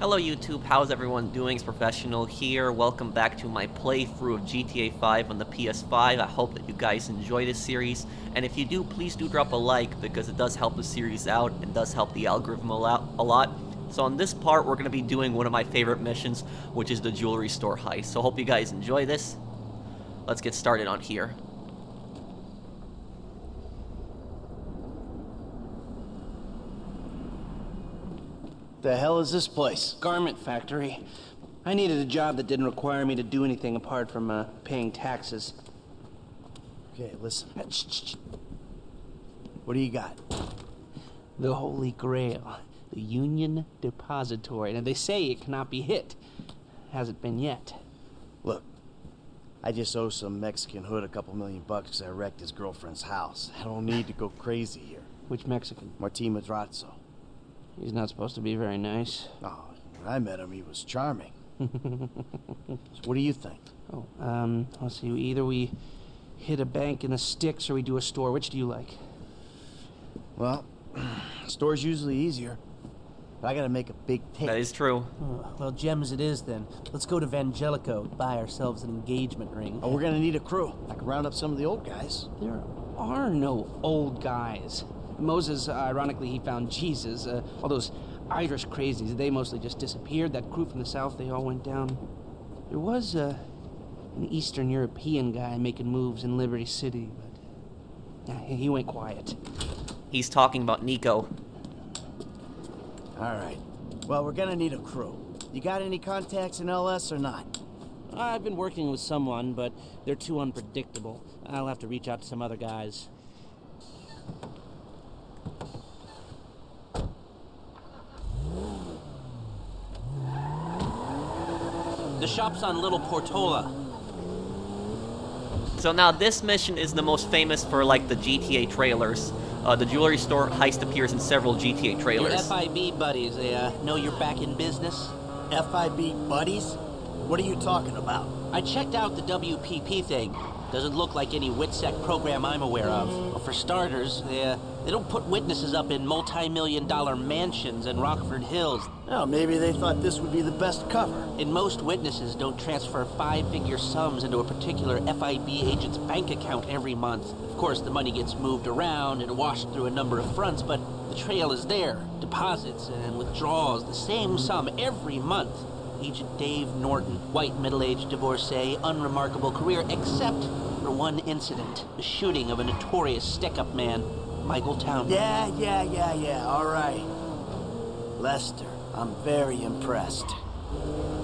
Hello YouTube, how's everyone doing? It's Professional here. Welcome back to my playthrough of GTA 5 on the PS5. I hope that you guys enjoy this series, and if you do, please do drop a like, because it does help the series out and does help the algorithm a lot. So on this part, we're going to be doing one of my favorite missions, which is the jewelry store heist. So hope you guys enjoy this. Let's get started on here. The hell is this place? Garment factory. I needed a job that didn't require me to do anything apart from paying taxes. Okay, listen. Shh. What do you got? The Holy Grail. The Union Depository. Now, they say it cannot be hit. Hasn't been yet. Look, I just owe some Mexican hood a couple $1,000,000 because I wrecked his girlfriend's house. I don't need to go crazy here. Which Mexican? Martin Madrazo. He's not supposed to be very nice. Oh, when I met him, he was charming. So what do you think? Oh, let's see. Either we hit a bank in the sticks or we do a store. Which do you like? Well, store's usually easier. But I gotta make a big take. That is true. Oh, well, gems it is then. Let's go to Vangelico and buy ourselves an engagement ring. Oh, we're gonna need a crew. I can round up some of the old guys. There are no old guys. Moses, ironically, he found Jesus. All those Irish crazies, they mostly just disappeared. That crew from the south, they all went down. There was an Eastern European guy making moves in Liberty City, but he went quiet. He's talking about Nico. All right. Well, we're gonna need a crew. You got any contacts in LS or not? I've been working with someone, but they're too unpredictable. I'll have to reach out to some other guys. The shop's on Little Portola. So now this mission is the most famous for like the GTA trailers. The jewelry store heist appears in several GTA Your trailers. FIB buddies, they know you're back in business? FIB buddies? What are you talking about? I checked out the WPP thing. Doesn't look like any WITSEC program I'm aware of. Well, for starters, they don't put witnesses up in multi-million-dollar mansions in Rockford Hills. Oh, maybe they thought this would be the best cover. And most witnesses don't transfer five-figure sums into a particular FIB agent's bank account every month. Of course, the money gets moved around and washed through a number of fronts, but the trail is there. Deposits and withdrawals, the same sum every month. Agent Dave Norton, white middle-aged divorcee, unremarkable career, except for one incident, the shooting of a notorious stick-up man, Michael Townley. Yeah, all right. Lester, I'm very impressed.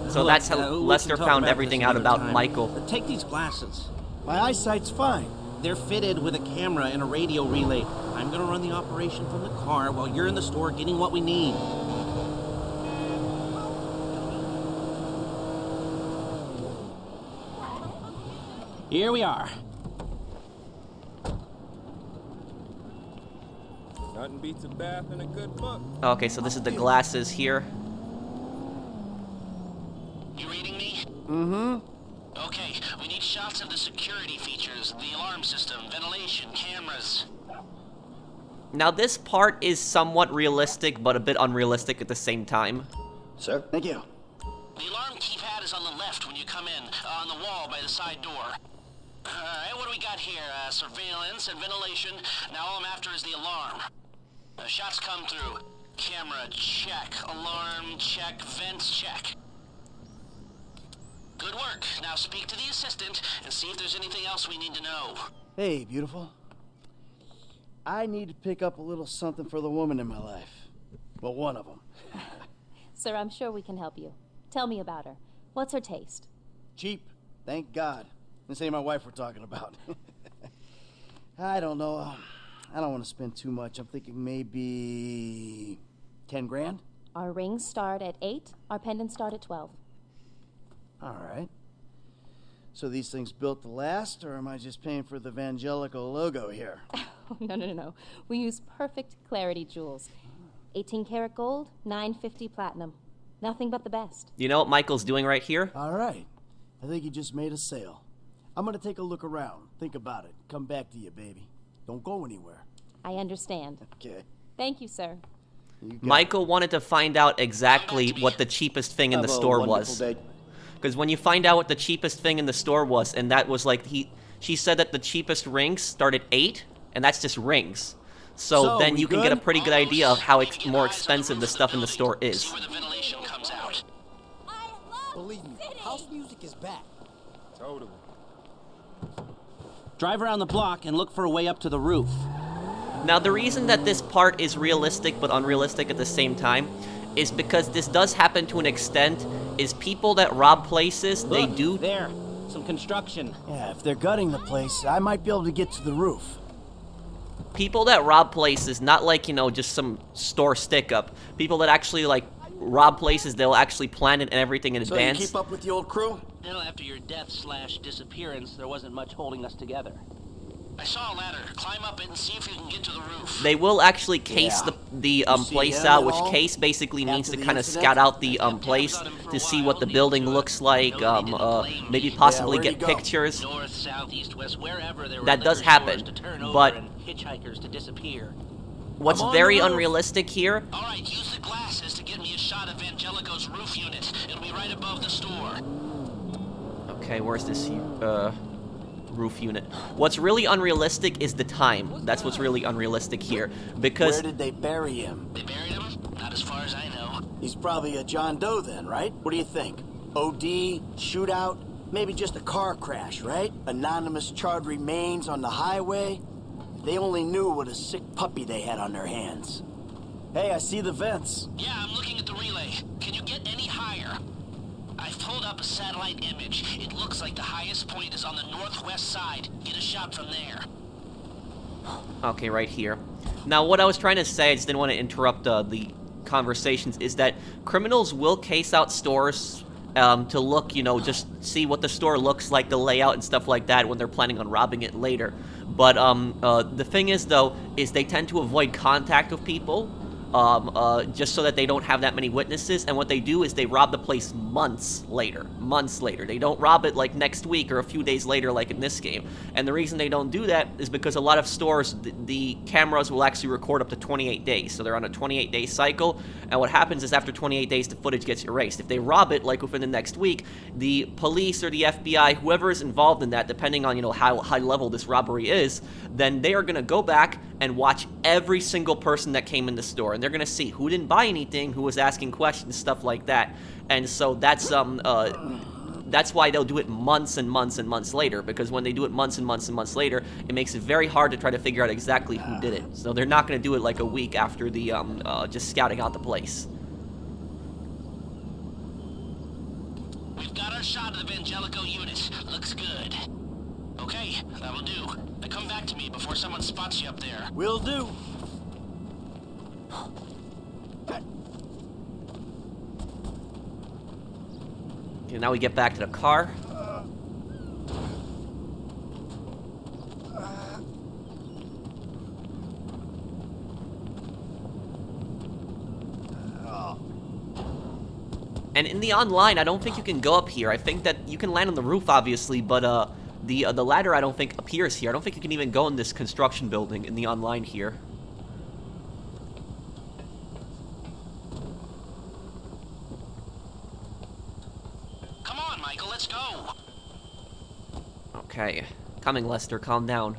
So Look, that's how we Lester can talk found about everything this out another about time. Michael. Take these glasses. My eyesight's fine. They're fitted with a camera and a radio relay. I'm gonna run the operation from the car while you're in the store getting what we need. Here we are. Nothing beats a bath and a good book. Okay, so this is the glasses here. You reading me? Mm-hmm. Okay, we need shots of the security features, the alarm system, ventilation, cameras. Now this part is somewhat realistic, but a bit unrealistic at the same time. Sir, thank you. The alarm keypad is on the left when you come in, on the wall by the side door. Alright, what do we got here? Surveillance and ventilation. Now all I'm after is the alarm. Shots come through. Camera, check. Alarm, check. Vents, check. Good work. Now speak to the assistant and see if there's anything else we need to know. Hey, beautiful. I need to pick up a little something for the woman in my life. Well, one of them. Sir, I'm sure we can help you. Tell me about her. What's her taste? Cheap, thank God. This ain't my wife we're talking about. I don't know. I don't want to spend too much. I'm thinking maybe 10 grand? Our rings start at 8, our pendants start at 12. All right. So these things built to last, or am I just paying for the Vangelico logo here? No. We use perfect clarity jewels. 18 karat gold, 950 platinum. Nothing but the best. You know what Michael's doing right here? All right. I think he just made a sale. I'm gonna take a look around. Think about it. Come back to you, baby. Don't go anywhere. I understand. Okay. Thank you, sir. Michael wanted to find out exactly what the cheapest thing in the store was. Because when you find out what the cheapest thing in the store was, and that was like, she said that the cheapest rings start at 8, and that's just rings. So then you can get a pretty good idea of how more expensive the stuff in the store is. See where the ventilation comes out. Believe me, house music is back. Totally. Drive around the block and look for a way up to the roof. Now, the reason that this part is realistic but unrealistic at the same time is because this does happen to an extent, is people that rob places, Look, they do... there, some construction. Yeah, if they're gutting the place, I might be able to get to the roof. People that rob places, not like, you know, just some store stick-up. People that actually, like, rob places, they'll actually plan it and everything in advance. So you keep up with the old crew? You know, after your death/disappearance, there wasn't much holding us together. I saw a ladder. Climb up it and see if you can get to the roof. They will actually case the place out, which case basically means to kind of scout out the place to see what the building looks like, maybe possibly get pictures. North, south, east, west, wherever there were That does liquor happen, stores to turn over but and hitchhikers to disappear. what's very unrealistic here... All right, use the glasses to get me a shot of Angelico's roof unit. It'll be right above the store. Okay, where's this roof unit? What's really unrealistic is the time. That's what's really unrealistic here, because... Where did they bury him? They buried him? Not as far as I know. He's probably a John Doe then, right? What do you think? OD, shootout, maybe just a car crash, right? Anonymous charred remains on the highway. They only knew what a sick puppy they had on their hands. Hey, I see the vents. Yeah, I'm looking at the relay. Can you get any higher? I've pulled up a satellite image. It looks like the highest point is on the northwest side. Get a shot from there. Okay, right here. Now, what I was trying to say, I just didn't want to interrupt the conversations, is that criminals will case out stores to look, you know, just see what the store looks like, the layout and stuff like that when they're planning on robbing it later. But the thing is, though, is they tend to avoid contact with people, just so that they don't have that many witnesses, and what they do is they rob the place months later. They don't rob it like next week or a few days later like in this game. And the reason they don't do that is because a lot of stores, the cameras will actually record up to 28 days, so they're on a 28-day cycle, and what happens is after 28 days the footage gets erased. If they rob it like within the next week, the police or the FBI, whoever is involved in that, depending on, you know, how high level this robbery is, then they are going to go back and watch every single person that came in the store, and they're going to see who didn't buy anything, who was asking questions, stuff like that. And so that's why they'll do it months and months and months later, because when they do it months and months and months later, it makes it very hard to try to figure out exactly who did it. So they're not going to do it like a week after the just scouting out the place. We've got our shot of the Angelico unit. Looks good. Okay, that'll do. Now come back to me before someone spots you up there. Will do. Okay, now we get back to the car. And in the online, I don't think you can go up here. I think that you can land on the roof, obviously, but the ladder I don't think appears here. I don't think you can even go in this construction building in the online here. Come on, Michael, let's go. Okay. Coming, Lester, calm down.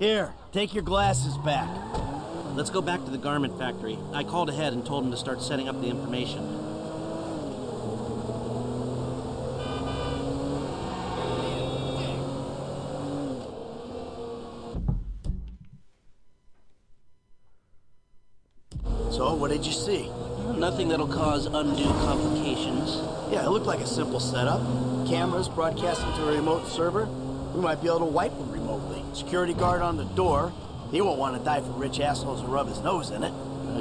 Here, take your glasses back. Let's go back to the garment factory. I called ahead and told him to start setting up the information. So, what did you see? Nothing that'll cause undue complications. Yeah, it looked like a simple setup. Cameras broadcasting to a remote server. We might be able to wipe them remotely. Security guard on the door. He won't want to die for rich assholes who rub his nose in it.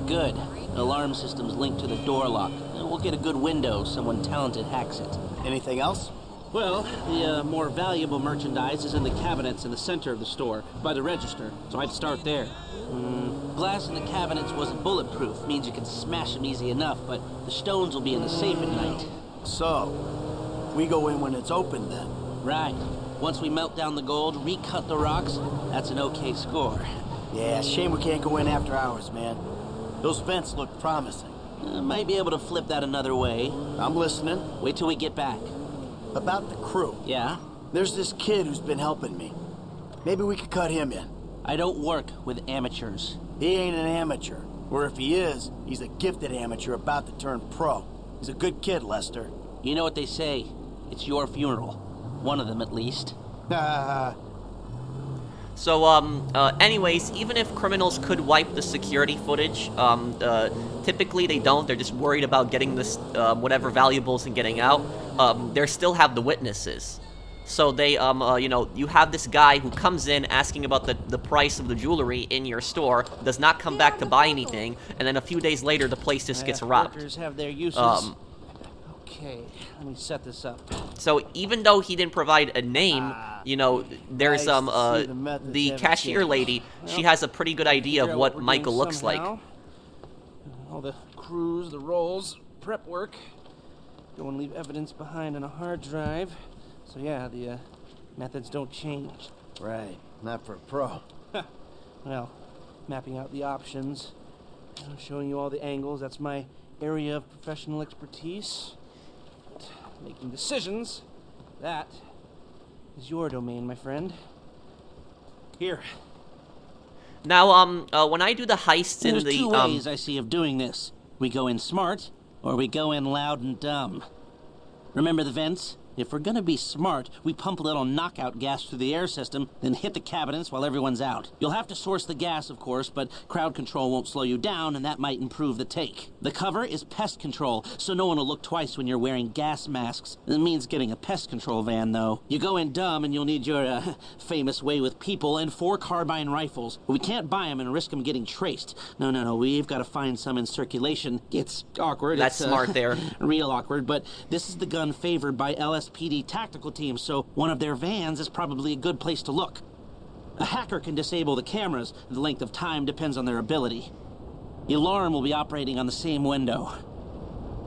Good. Alarm system's linked to the door lock. We'll get a good window. Someone talented hacks it. Anything else? Well, the more valuable merchandise is in the cabinets in the center of the store, by the register, so I'd start there. Glass in the cabinets wasn't bulletproof, means you can smash them easy enough, but the stones will be in the safe at night. So, we go in when it's open then. Right. Once we melt down the gold, recut the rocks, that's an okay score. Yeah, shame we can't go in after hours, man. Those vents look promising. Might be able to flip that another way. I'm listening. Wait till we get back. About the crew. Yeah? There's this kid who's been helping me. Maybe we could cut him in. I don't work with amateurs. He ain't an amateur. Or if he is, he's a gifted amateur about to turn pro. He's a good kid, Lester. You know what they say. It's your funeral. One of them, at least. So, anyways, even if criminals could wipe the security footage, typically they don't. They're just worried about getting this, whatever valuables and getting out. They still have the witnesses. So they, you know, you have this guy who comes in asking about the price of the jewelry in your store, does not come back to buy anything, and then a few days later the place just gets robbed. Workers have their uses. Okay, let me set this up. So even though he didn't provide a name, you know, there's nice to see the methods the haven't cashier changed. lady, she has a pretty good idea of Figure out what we're Michael doing looks like. somehow. All the crews, the rolls, prep work. Don't want to leave evidence behind on a hard drive. So yeah, the methods don't change. Right, not for a pro. Well, mapping out the options, showing you all the angles, that's my area of professional expertise. Making decisions, that is your domain, my friend. Here. Now, when I do the heists in There's the, two ways I see of doing this. We go in smart, or we go in loud and dumb. Remember the vents? If we're gonna be smart, we pump a little knockout gas through the air system, then hit the cabinets while everyone's out. You'll have to source the gas, of course, but crowd control won't slow you down, and that might improve the take. The cover is pest control, so no one will look twice when you're wearing gas masks. It means getting a pest control van, though. You go in dumb, and you'll need your, famous way with people and 4 carbine rifles. We can't buy them and risk them getting traced. No, we've got to find some in circulation. It's awkward. That's smart there. Real awkward, but this is the gun favored by LSPD tactical teams, so one of their vans is probably a good place to look. A hacker can disable the cameras. The length of time depends on their ability. The alarm will be operating on the same window.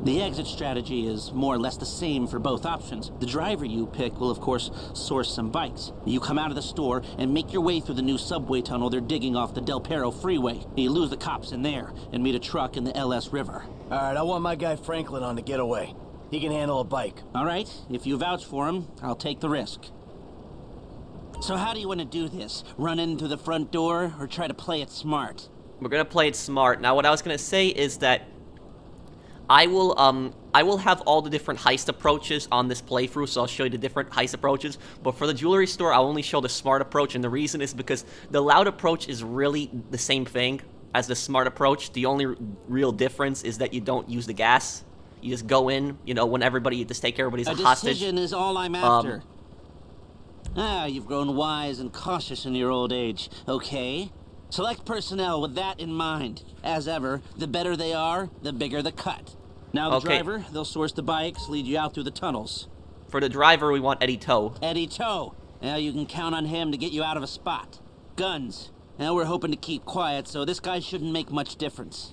The exit strategy is more or less the same for both options. The driver you pick will, of course, source some bikes. You come out of the store and make your way through the new subway tunnel they're digging off the Del Perro freeway. You lose the cops in there and meet a truck in the LS River. All right, I want my guy Franklin on the getaway. He can handle a bike. All right, if you vouch for him, I'll take the risk. So how do you want to do this? Run in through the front door or try to play it smart? We're gonna play it smart. Now, what I was gonna say is that I will have all the different heist approaches on this playthrough, so I'll show you the different heist approaches. But for the jewelry store, I'll only show the smart approach, and the reason is because the loud approach is really the same thing as the smart approach. The only real difference is that you don't use the gas. You just go in, you know, when everybody, just take everybody's a hostage. A decision is all I'm after. You've grown wise and cautious in your old age. Okay. Select personnel with that in mind. As ever, the better they are, the bigger the cut. Now the driver, they'll source the bikes, lead you out through the tunnels. For the driver, we want Eddie Toe. Eddie Toe. Now you can count on him to get you out of a spot. Guns. Now we're hoping to keep quiet, so this guy shouldn't make much difference.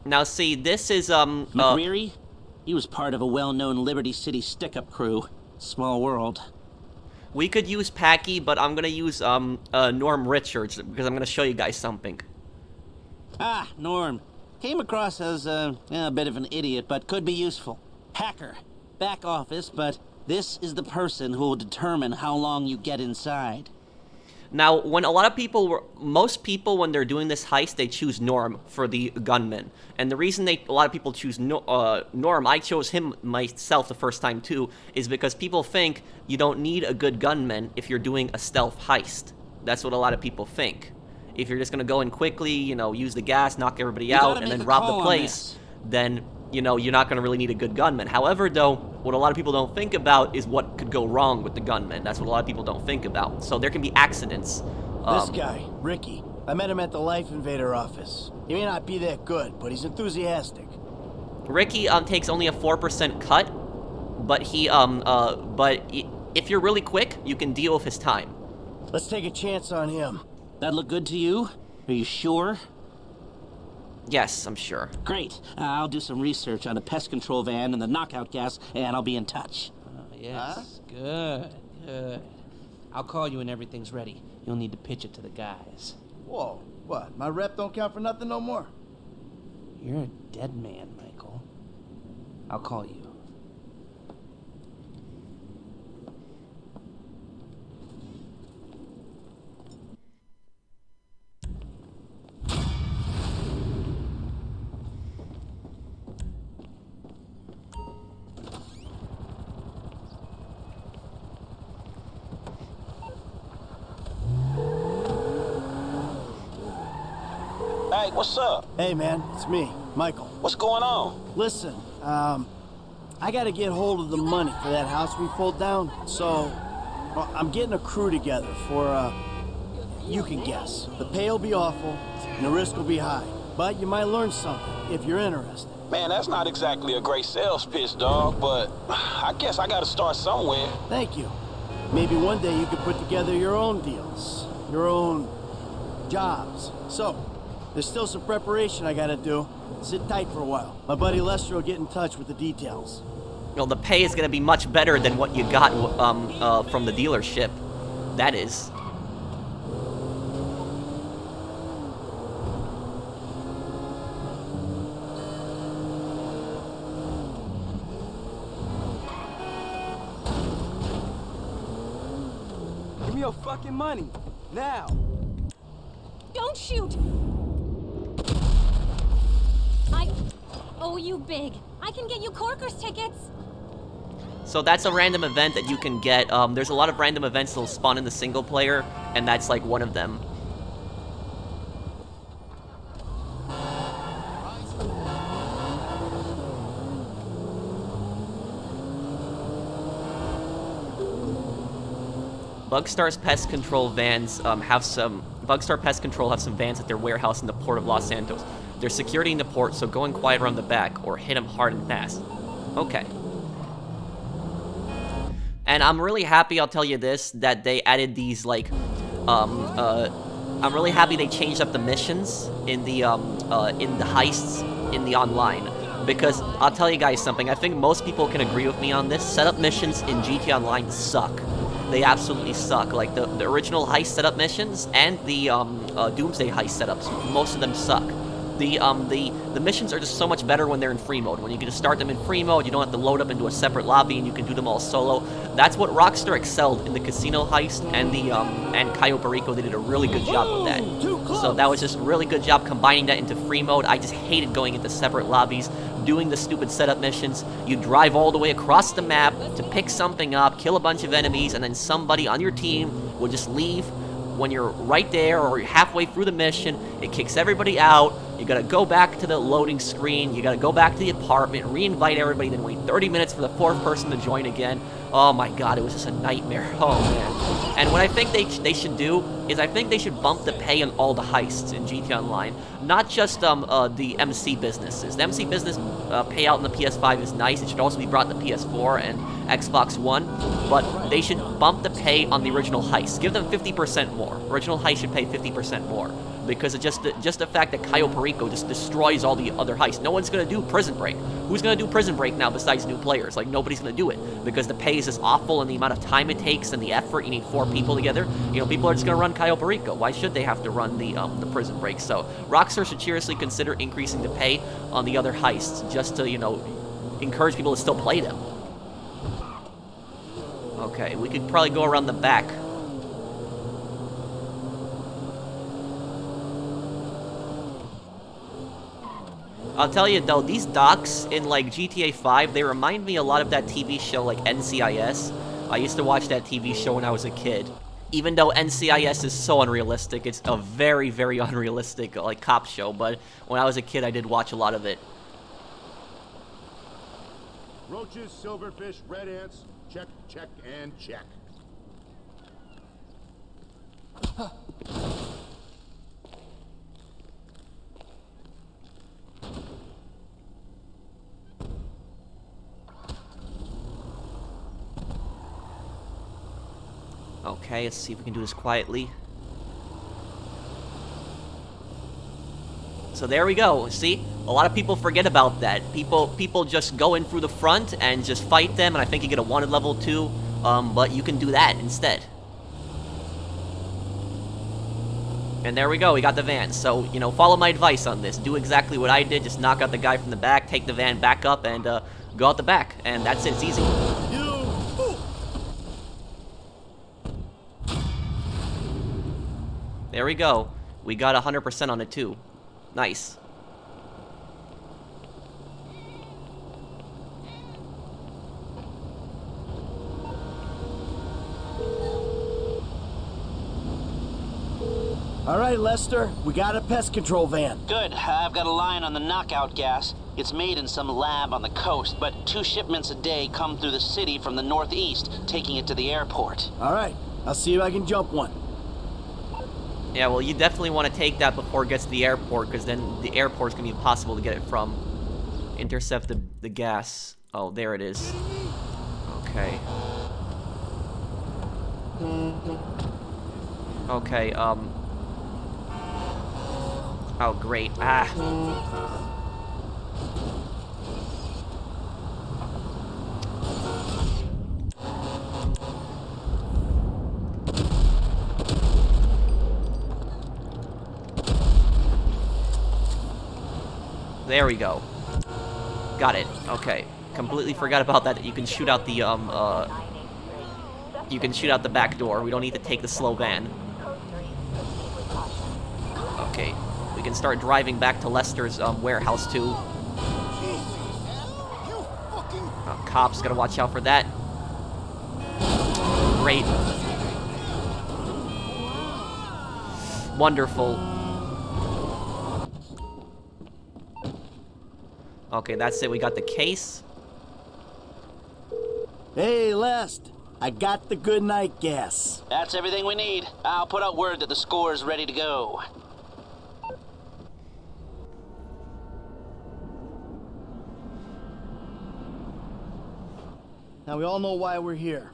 Now see, this is, McReary? He was part of a well-known Liberty City stick-up crew. Small world. We could use Packy, but I'm gonna use, Norm Richards, because I'm gonna show you guys something. Ah, Norm. Came across as, a bit of an idiot, but could be useful. Hacker. Back office, but this is the person who will determine how long you get inside. Now, when a lot of people most people, when they're doing this heist, they choose Norm for the gunman. And the reason a lot of people choose Norm, I chose him myself the first time too, is because people think you don't need a good gunman if you're doing a stealth heist. That's what a lot of people think. If you're just gonna go in quickly, you know, use the gas, knock everybody out, and then rob the place, then, you know, you're not gonna really need a good gunman. However, though, what a lot of people don't think about is what could go wrong with the gunman. That's what a lot of people don't think about. So there can be accidents. This guy, Ricky, I met him at the Life Invader office. He may not be that good, but he's enthusiastic. Ricky takes only a 4% cut, but if you're really quick, you can deal with his time. Let's take a chance on him. That look good to you? Are you sure? Yes, I'm sure. Great. I'll do some research on the pest control van and the knockout gas, and I'll be in touch. Yes. Good. I'll call you when everything's ready. You'll need to pitch it to the guys. Whoa, what? My rep don't count for nothing no more? You're a dead man, Michael. I'll call you. Hey, what's up? Hey, man, it's me, Michael. What's going on? Listen, I gotta get hold of the money for that house we pulled down, so well, I'm getting a crew together for, you can guess. The pay will be awful, and the risk will be high, but you might learn something if you're interested. Man, that's not exactly a great sales pitch, dog, but I guess I gotta start somewhere. Thank you. Maybe one day you could put together your own deals, your own jobs. So, there's still some preparation I gotta do. Sit tight for a while. My buddy Lester will get in touch with the details. Well, the pay is going to be much better than what you got from the dealership. That is. Give me your fucking money. Now. Don't shoot! I owe you big. I can get you Corker's tickets. So that's a random event that you can get. There's a lot of random events that'll spawn in the single player, and that's like one of them. Bugstar's Pest Control vans Bugstar Pest Control have some vans at their warehouse in the port of Los Santos. There's security in the port, so go in quiet around the back, or hit them hard and fast. Okay. And I'm really happy, I'll tell you this, that they added these, like, I'm really happy they changed up the missions in the heists in the online. Because, I'll tell you guys something, I think most people can agree with me on this, setup missions in GT Online suck. They absolutely suck. Like, the original heist setup missions and the, Doomsday heist setups, most of them suck. The missions are just so much better when they're in free mode. When you can just start them in free mode, you don't have to load up into a separate lobby, and you can do them all solo. That's what Rockstar excelled in the casino heist and the and Cayo Perico. They did a really good job with that. So that was just a really good job combining that into free mode. I just hated going into separate lobbies, doing the stupid setup missions. You drive all the way across the map to pick something up, kill a bunch of enemies, and then somebody on your team will just leave when you're right there or you're halfway through the mission. It kicks everybody out. You gotta go back to the loading screen. You gotta go back to the apartment, re-invite everybody, then wait 30 minutes for the fourth person to join again. Oh my god, it was just a nightmare. Oh man. And what I think they should do is I think they should bump the pay on all the heists in GT Online. Not just the MC businesses. The MC business payout in the PS5 is nice. It should also be brought to PS4 and Xbox One. But they should bump the pay on the original heist. Give them 50% more. Original heist should pay 50% more. Because of just the fact that Cayo Perico just destroys all the other heists. No one's going to do Prison Break. Who's going to do Prison Break now besides new players? Like, nobody's going to do it. Because the pay is just awful and the amount of time it takes and the effort. You need 4 people together. You know, people are just going to run Cayo Perico. Why should they have to run the Prison Break? So, Rockstar should seriously consider increasing the pay on the other heists. Just to, you know, encourage people to still play them. Okay, we could probably go around the back. I'll tell you though, these docks in like GTA 5, they remind me a lot of that TV show like NCIS. I used to watch that TV show when I was a kid. Even though NCIS is so unrealistic, it's a very, very unrealistic like cop show, but when I was a kid I did watch a lot of it. Roaches, silverfish, red ants, check, check, and check. Okay, let's see if we can do this quietly. So there we go. See? A lot of people forget about that. People just go in through the front and just fight them, and I think you get a wanted level too. But you can do that instead. And there we go, we got the van. So, you know, follow my advice on this. Do exactly what I did. Just knock out the guy from the back, take the van back up, and go out the back. And that's it, it's easy. There we go. We got 100% on it too. Nice. All right, Lester, we got a pest control van. Good. I've got a line on the knockout gas. It's made in some lab on the coast, but 2 shipments a day come through the city from the northeast, taking it to the airport. All right, I'll see if I can jump one. Yeah, well, you definitely want to take that before it gets to the airport, because then the airport's going to be impossible to get it from. Intercept the gas. Oh, there it is. Okay. Okay, oh, great. Ah. There we go. Got it. Okay. Completely forgot about that. You can shoot out the, you can shoot out the back door. We don't need to take the slow van. Okay. We can start driving back to Lester's, warehouse, too. Cops, gotta watch out for that. Great. Wonderful. Okay, that's it. We got the case. Hey, Lest. I got the good night gas. That's everything we need. I'll put out word that the score is ready to go. Now, we all know why we're here.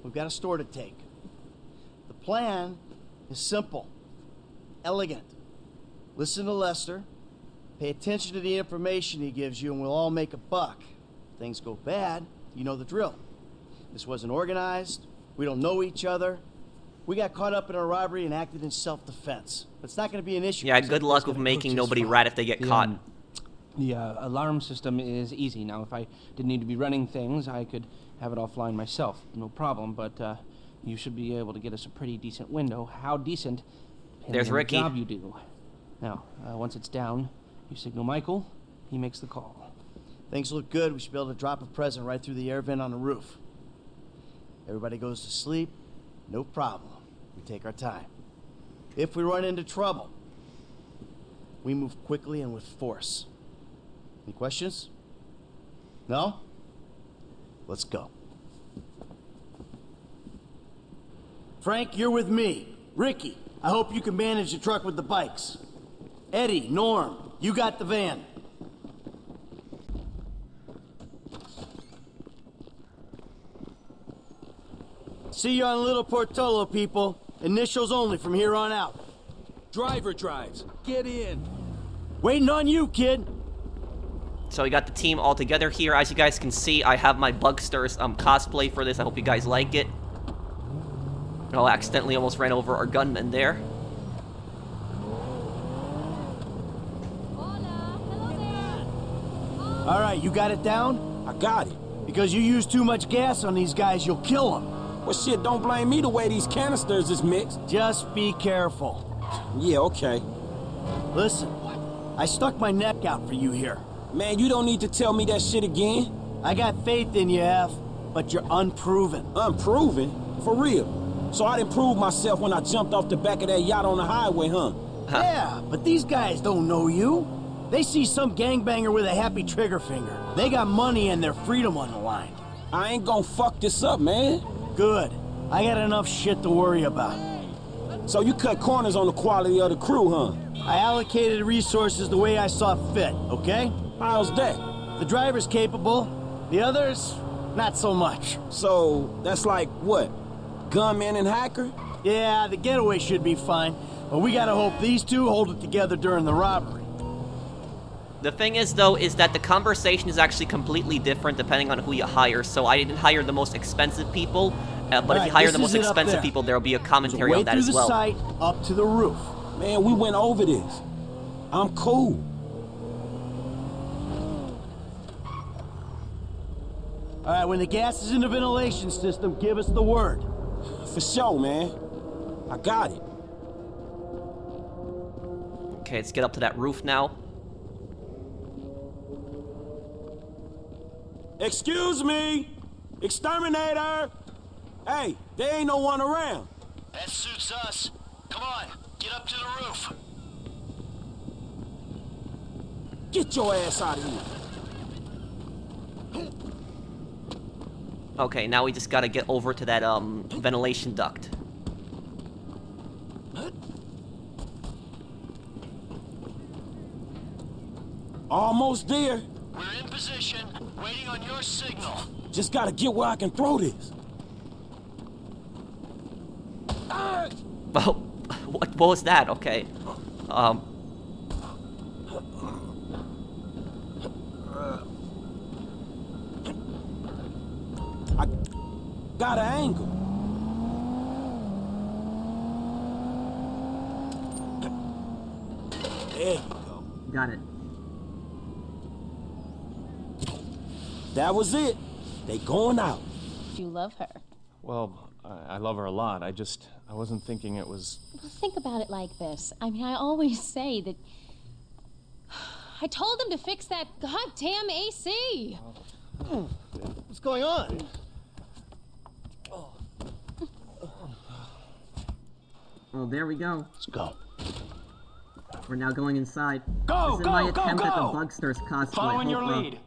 We've got a store to take. The plan is simple, elegant. Listen to Lester, pay attention to the information he gives you, and we'll all make a buck. If things go bad, you know the drill. This wasn't organized. We don't know each other. We got caught up in a robbery and acted in self-defense. But it's not going to be an issue. Yeah, good luck with making nobody rat if they get caught. The alarm system is easy. Now, if I didn't need to be running things, I could have it offline myself. No problem, but you should be able to get us a pretty decent window. How decent? There's Ricky. The job you do. Now, once it's down, you signal Michael. He makes the call. Things look good. We should be able to drop a present right through the air vent on the roof. Everybody goes to sleep. No problem. We take our time. If we run into trouble, we move quickly and with force. Any questions? No? Let's go. Frank, you're with me. Ricky, I hope you can manage the truck with the bikes. Eddie, Norm, you got the van. See you on Little Portola, people. Initials only from here on out. Driver drives. Get in. Waiting on you, kid. So we got the team all together here. As you guys can see, I have my Bugsters cosplay for this. I hope you guys like it. Oh, I accidentally almost ran over our gunman there. All right, you got it down? I got it. Because you use too much gas on these guys, you'll kill them. Well, shit, don't blame me the way these canisters is mixed. Just be careful. Yeah, okay. Listen, I stuck my neck out for you here. Man, you don't need to tell me that shit again. I got faith in you, F, but you're unproven. Unproven? For real? So I didn't prove myself when I jumped off the back of that yacht on the highway, huh? Yeah, but these guys don't know you. They see some gangbanger with a happy trigger finger. They got money and their freedom on the line. I ain't gonna fuck this up, man. Good. I got enough shit to worry about. So you cut corners on the quality of the crew, huh? I allocated resources the way I saw fit, okay? How's that? The driver's capable. The others, not so much. So, that's like, what? Gunman and hacker? Yeah, the getaway should be fine. But we gotta hope these two hold it together during the robbery. The thing is, though, is that the conversation is actually completely different depending on who you hire. So I didn't hire the most expensive people, but if you hire the most expensive people, there will be a commentary on that as well. Way through the site, up to the roof. Man, we went over this. I'm cool. All right, when the gas is in the ventilation system, give us the word. For sure, man. I got it. Okay, let's get up to that roof now. Excuse me! Exterminator! Hey, there ain't no one around. That suits us. Come on, get up to the roof. Get your ass out of here. Okay, now we just gotta get over to that, ventilation duct. Almost there. We're in position, waiting on your signal. Just gotta get where I can throw this. Well, what was that? Okay. I got an angle. There you go. Got it. That was it. They going out. You love her. Well, I love her a lot. I wasn't thinking it was... Think about it like this. I mean, I always say that... I told them to fix that goddamn AC. What's going on? Well, there we go. Let's go. We're now going inside. Go, This is go, my go, attempt at the go! Bugsters cosplay. Following your lead.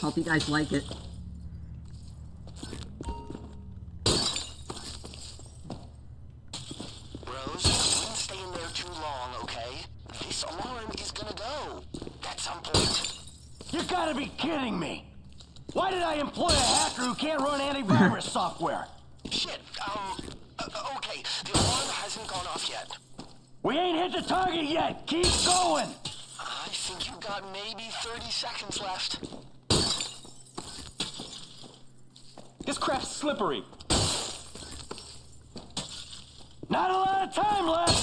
Hope you guys like it. Rose, we won't stay in there too long, okay? This alarm is gonna go at some point. You gotta be kidding me! Why did I employ a hacker who can't run antivirus software? Shit, okay, the alarm hasn't gone off yet. We ain't hit the target yet! Keep going! I think you've got maybe 30 seconds left. This crap's slippery. Not a lot of time left!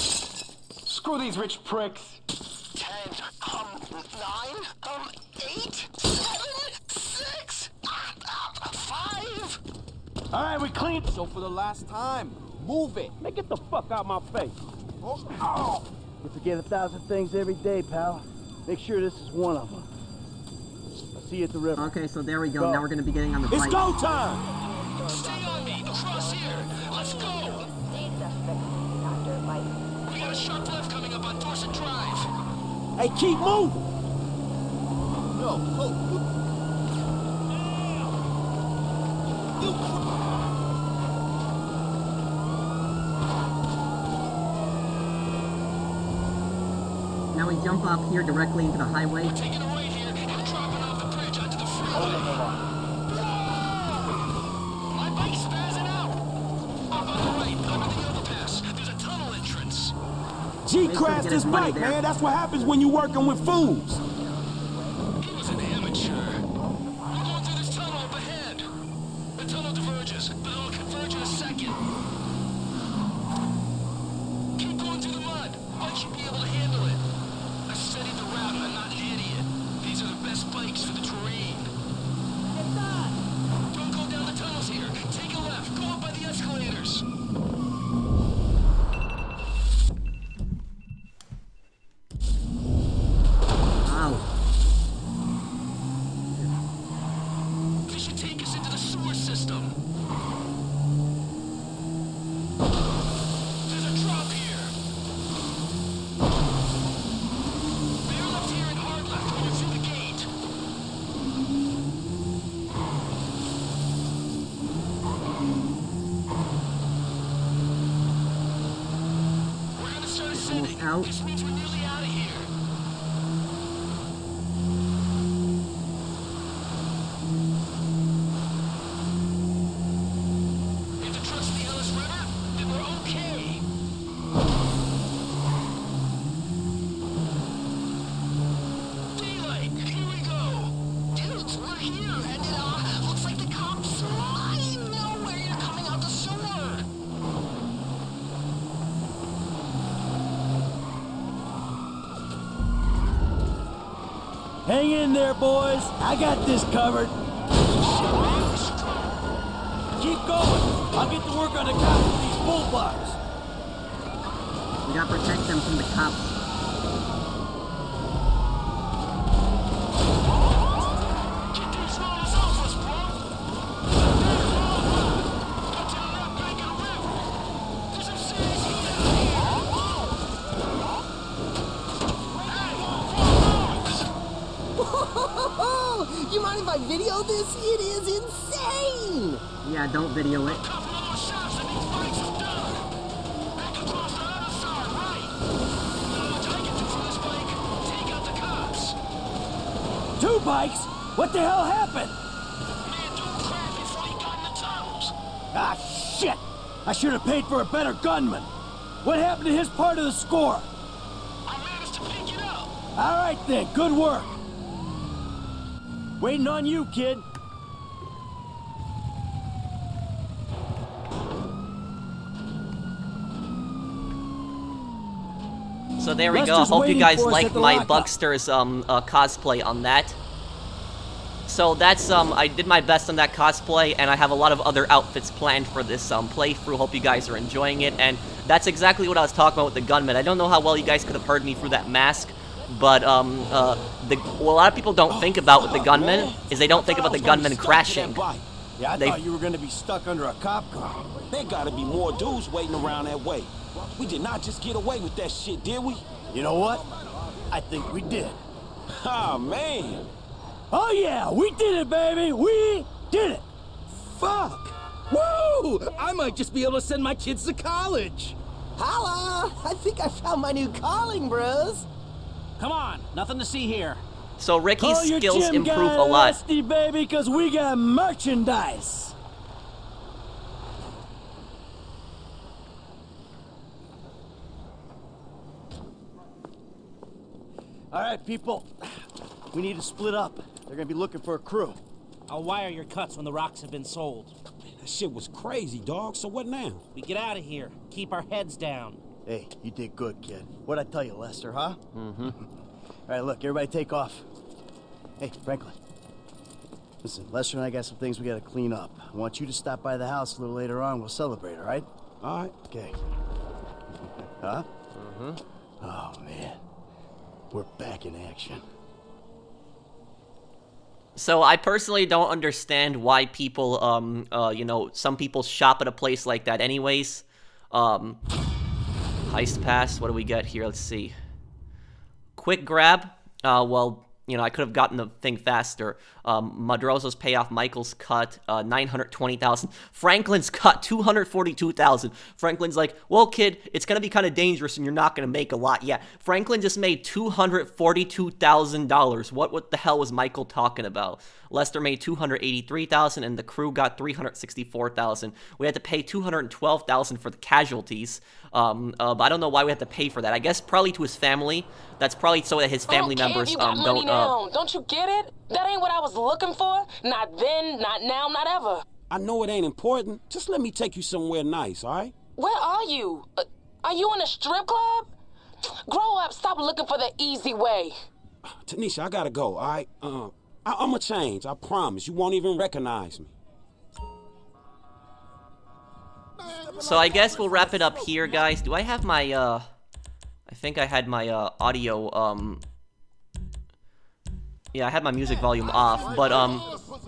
Screw these rich pricks. 10, 9, 8, 7, 6, 5. Alright, we cleaned. So for the last time, move it. Man, get the fuck out my face. You forget 1,000 things every day, pal. Make sure this is one of them. I'll see you at the river. Okay, so there we go. Now we're gonna be getting on the bike. It's go time! Stay on me, across here. Let's go. We got a sharp left coming up on Dorset Drive. Hey, keep moving! No, Now we jump off here directly into the highway. Taking a right here and dropping off the bridge onto the freeway. My bike's spazzing out. Up on the right, under the overpass. There's a tunnel entrance. G Make sure to crashed get his his money bike, there. man. That's what happens when you working with fools. He was an amateur. We're going through this tunnel up ahead. The tunnel diverges, but it'll converge in a second. Keep going through the mud. Bike should be able to handle it. I've studied the route and I'm not an idiot. These are the best bikes for the terrain. Don't go down the tunnels here. Take a left. Go up by the escalators. Wow. This should take us into the sewer system. There's a drop here. Bear left here and hard left when you're through the gate. We're gonna start ascending. out. This means we're nearly out of here. If the truck's in the Ellis River, then we're okay. Hang in there, boys. I got this covered. Keep going. I'll get to work on the cops with these bullbugs. We gotta protect them from the cops. You mind if I video this? It is insane! Yeah, don't video it. Two bikes? What the hell happened? Ah, shit! I should have paid for a better gunman. What happened to his part of the score? I managed to pick it up. All right then, good work. Waiting on you, kid. So there we go. Lester's Hope you waiting guys for us like at the my lockup. Bugster's cosplay on that. So that's I did my best on that cosplay, and I have a lot of other outfits planned for this playthrough. Hope you guys are enjoying it, and that's exactly what I was talking about with the gunman. I don't know how well you guys could have heard me through that mask, but what a lot of people don't think about with the gunman is they don't think about the gunman crashing. Yeah, I thought you were gonna be stuck under a cop car. There gotta be more dudes waiting around that way. We did not just get away with that shit, did we? You know what? I think we did. Ah, man. Oh yeah, we did it, baby! We did it! Fuck! Woo! I might just be able to send my kids to college! Holla! I think I found my new calling, bros. Come on, nothing to see here. So Ricky's Call your skills gym improve guy a lot. Rusty, baby, cause we got merchandise! Alright, people. We need to split up. They're gonna be looking for a crew. I'll wire your cuts when the rocks have been sold. That shit was crazy, dog. So what now? We get out of here. Keep our heads down. Hey, you did good, kid. What'd I tell you, Lester, huh? Mm-hmm. Alright, look, everybody take off. Hey, Franklin. Listen, Lester and I got some things we gotta clean up. I want you to stop by the house a little later on. We'll celebrate, alright? Alright. Okay. Huh? Mm-hmm. Oh, man. We're back in action. So I personally don't understand why people, you know, some people shop at a place like that anyways. Heist pass, what do we get here? Let's see. Quick grab. Well, you know, I could have gotten the thing faster. Madrozo's payoff, Michael's cut, 920,000. Franklin's cut, 242,000. Franklin's like, well, kid, it's going to be kind of dangerous and you're not going to make a lot. Yeah, Franklin just made $242,000. What the hell was Michael talking about? Lester made $283,000 and the crew got $364,000. We had to pay $212,000 for the casualties. But I don't know why we had to pay for that. I guess probably to his family. That's probably so that his family members you got money now. Don't you get it? That ain't what I was looking for. Not then, not now, not ever. I know it ain't important. Just let me take you somewhere nice, all right? Where are you? Are you in a strip club? Grow up. Stop looking for the easy way. Tanisha, I gotta go, all right? I'ma change. I promise. You won't even recognize me. So I guess we'll wrap it up here, guys. Do I have my, I think I had my, audio, yeah, I had my music volume off, but,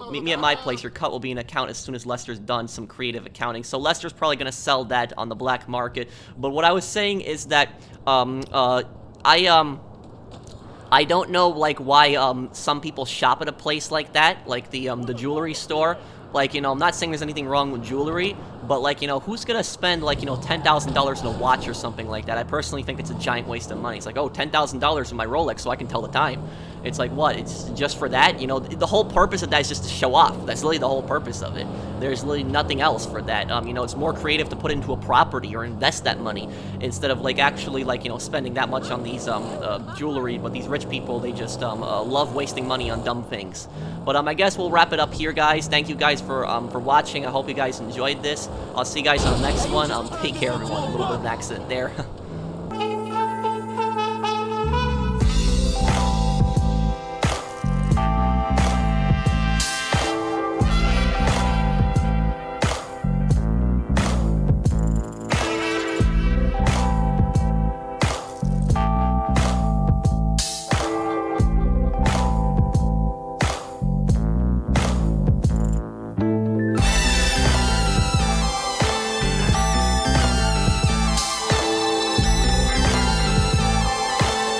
meet me at my place. Your cut will be an account as soon as Lester's done some creative accounting. So Lester's probably gonna sell that on the black market. But what I was saying is that, I don't know, like, why, some people shop at a place like that, like the jewelry store. Like, you know, I'm not saying there's anything wrong with jewelry, but, like, you know, who's gonna spend, like, you know, $10,000 in a watch or something like that? I personally think it's a giant waste of money. It's like, oh, $10,000 in my Rolex so I can tell the time. It's like, what? It's just for that? You know, the whole purpose of that is just to show off. That's literally the whole purpose of it. There's literally nothing else for that. You know, it's more creative to put into a property or invest that money instead of, like, actually, like, you know, spending that much on these, jewelry. But these rich people, they just, love wasting money on dumb things. But, I guess we'll wrap it up here, guys. Thank you guys for watching. I hope you guys enjoyed this. I'll see you guys on the next one. Take care, everyone. A little bit of an accident there.